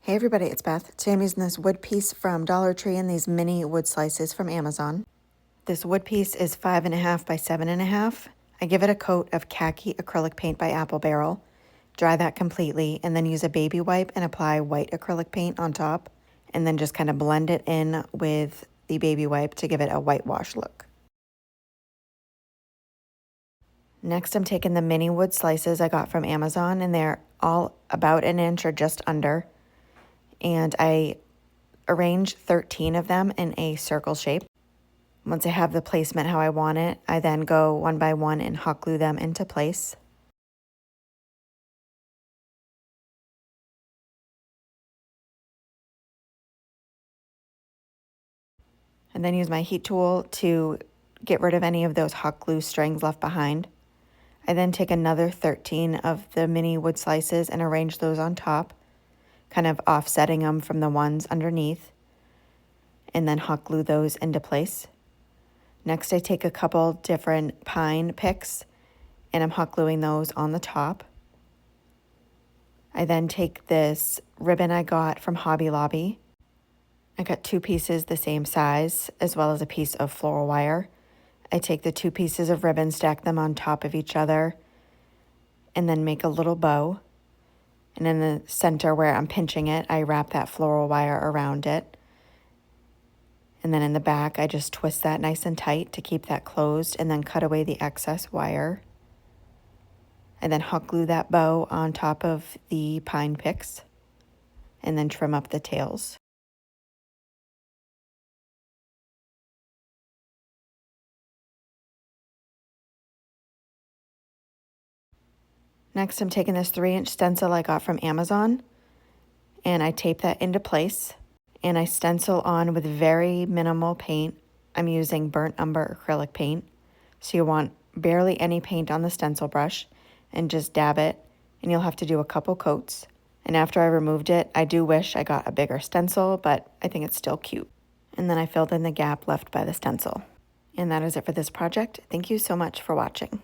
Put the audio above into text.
Hey everybody, it's Beth. Today I'm using this wood piece from Dollar Tree and these mini wood slices from Amazon. This wood piece is 5.5 by 7.5. I give it a coat of Khaki acrylic paint by Apple Barrel, dry that completely, and then use a baby wipe and apply white acrylic paint on top, and then just kind of blend it in with the baby wipe to give it a whitewash look. Next, I'm taking the mini wood slices I got from Amazon, and they're all about an inch or just under. And I arrange 13 of them in a circle shape. Once I have the placement how I want it, I then go one by one and hot glue them into place. And then use my heat tool to get rid of any of those hot glue strings left behind. I then take another 13 of the mini wood slices and arrange those on top, kind of offsetting them from the ones underneath, and then hot glue those into place. Next, I take a couple different pine picks and I'm hot gluing those on the top. I then take this ribbon I got from Hobby Lobby. I got 2 pieces the same size, as well as a piece of floral wire. I take the 2 pieces of ribbon, stack them on top of each other, and then make a little bow. And in the center where I'm pinching it, I wrap that floral wire around it. And then in the back, I just twist that nice and tight to keep that closed and then cut away the excess wire. And then hot glue that bow on top of the pine picks and then trim up the tails. Next, I'm taking this 3-inch stencil I got from Amazon and I tape that into place and I stencil on with very minimal paint. I'm using burnt umber acrylic paint. So you want barely any paint on the stencil brush and just dab it, and you'll have to do a couple coats. And after I removed it, I do wish I got a bigger stencil, but I think it's still cute. And then I filled in the gap left by the stencil. And that is it for this project. Thank you so much for watching.